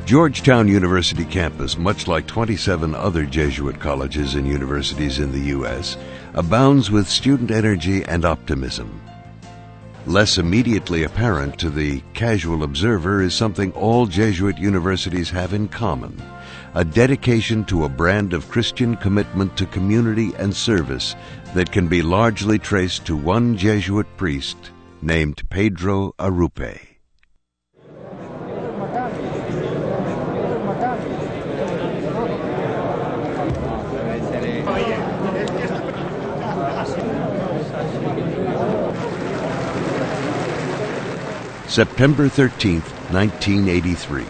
Georgetown University campus, much like 27 other Jesuit colleges and universities in the U.S., abounds with student energy and optimism. Less immediately apparent to the casual observer is something all Jesuit universities have in common: a dedication to a brand of Christian commitment to community and service that can be largely traced to one Jesuit priest named Pedro Arrupe. September 13, 1983.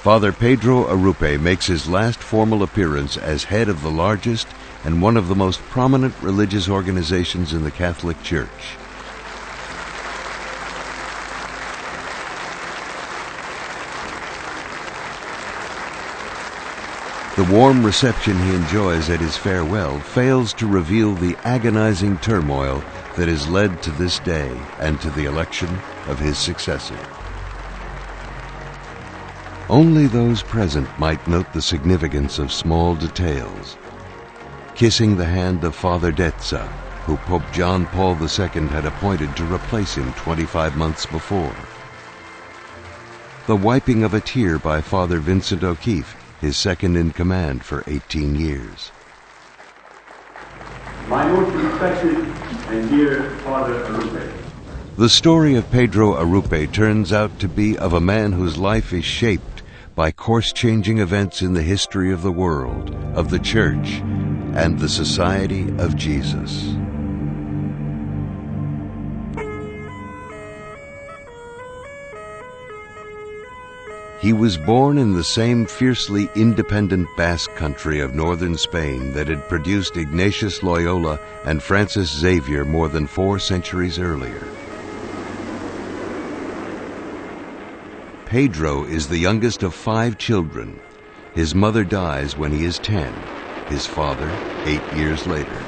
Father Pedro Arrupe makes his last formal appearance as head of the largest and one of the most prominent religious organizations in the Catholic Church. The warm reception he enjoys at his farewell fails to reveal the agonizing turmoil that has led to this day and to the election of his successor. Only those present might note the significance of small details. Kissing the hand of Father Dezza, who Pope John Paul II had appointed to replace him 25 months before. The wiping of a tear by Father Vincent O'Keefe, his second in command for 18 years. My most respected and dear Father Arrupe. The story of Pedro Arrupe turns out to be of a man whose life is shaped by course-changing events in the history of the world, of the Church, and the Society of Jesus. He was born in the same fiercely independent Basque country of northern Spain that had produced Ignatius Loyola and Francis Xavier more than 4 centuries earlier. Pedro is the youngest of 5 children. His mother dies when he is 10, his father 8 years later.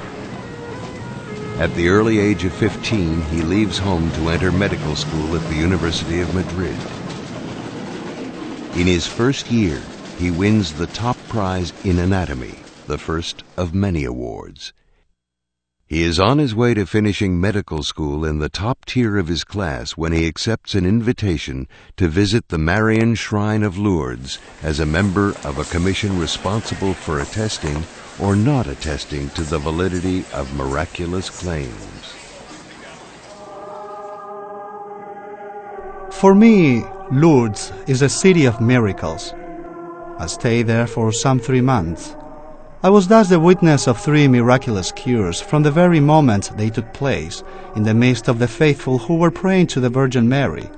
At the early age of 15, he leaves home to enter medical school at the University of Madrid. In his first year, he wins the top prize in anatomy, the first of many awards. He is on his way to finishing medical school in the top tier of his class when he accepts an invitation to visit the Marian Shrine of Lourdes as a member of a commission responsible for attesting or not attesting to the validity of miraculous claims. For me, Lourdes is a city of miracles. I stayed there for some 3 months. I was thus the witness of 3 miraculous cures from the very moment they took place, in the midst of the faithful who were praying to the Virgin Mary,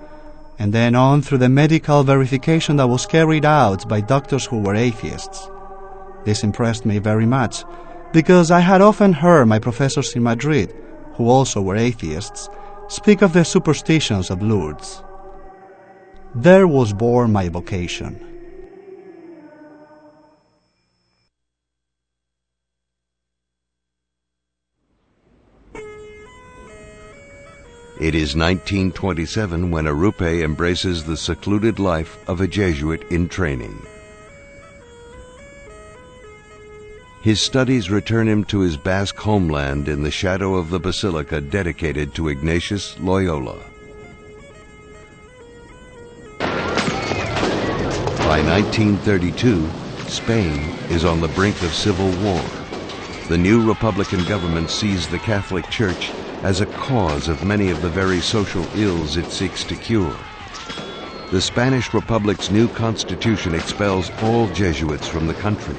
and then on through the medical verification that was carried out by doctors who were atheists. This impressed me very much, because I had often heard my professors in Madrid, who also were atheists, speak of the superstitions of Lourdes. There was born my vocation. It is 1927 when Arrupe embraces the secluded life of a Jesuit in training. His studies return him to his Basque homeland in the shadow of the basilica dedicated to Ignatius Loyola. By 1932, Spain is on the brink of civil war. The new Republican government sees the Catholic Church as a cause of many of the very social ills it seeks to cure. The Spanish Republic's new constitution expels all Jesuits from the country.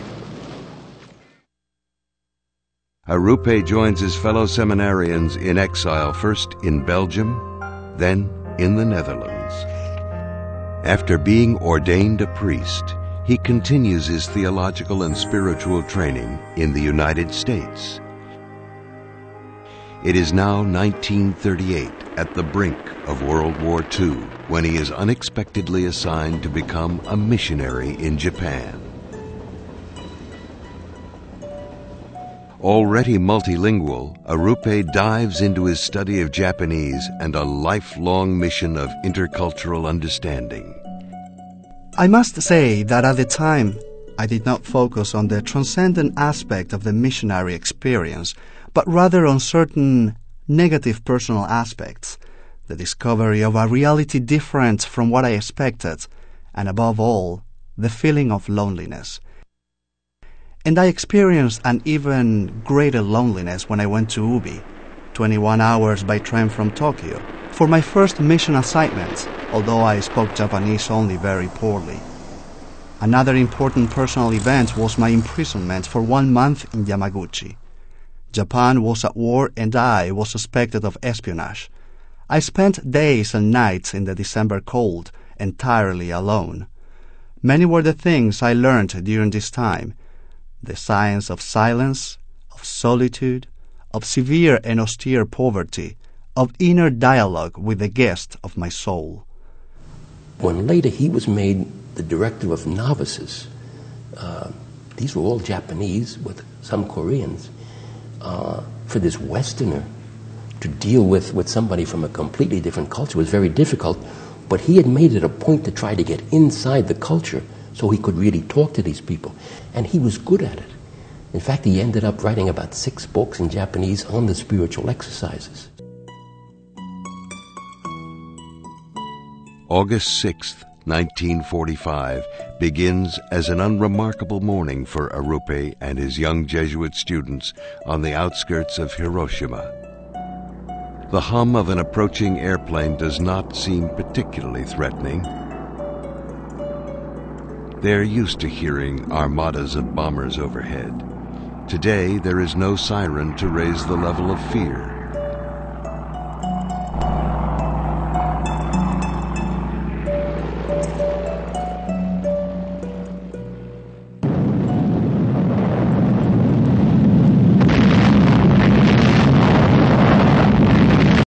Arrupe joins his fellow seminarians in exile, first in Belgium, then in the Netherlands. After being ordained a priest, he continues his theological and spiritual training in the United States. It is now 1938, at the brink of World War II, when he is unexpectedly assigned to become a missionary in Japan. Already multilingual, Arrupe dives into his study of Japanese and a lifelong mission of intercultural understanding. I must say that at the time, I did not focus on the transcendent aspect of the missionary experience, but rather on certain negative personal aspects, the discovery of a reality different from what I expected, and above all, the feeling of loneliness. And I experienced an even greater loneliness when I went to Ubi, 21 hours by train from Tokyo, for my first mission assignment, although I spoke Japanese only very poorly. Another important personal event was my imprisonment for 1 month in Yamaguchi. Japan was at war and I was suspected of espionage. I spent days and nights in the December cold, entirely alone. Many were the things I learned during this time: the science of silence, of solitude, of severe and austere poverty, of inner dialogue with the guest of my soul. When later he was made the director of novices, these were all Japanese with some Koreans, for this Westerner to deal with somebody from a completely different culture was very difficult, but he had made it a point to try to get inside the culture so he could really talk to these people, and he was good at it. In fact, he ended up writing about 6 books in Japanese on the spiritual exercises. August 6th, 1945, begins as an unremarkable morning for Arrupe and his young Jesuit students on the outskirts of Hiroshima. The hum of an approaching airplane does not seem particularly threatening. They're used to hearing armadas of bombers overhead. Today, there is no siren to raise the level of fear.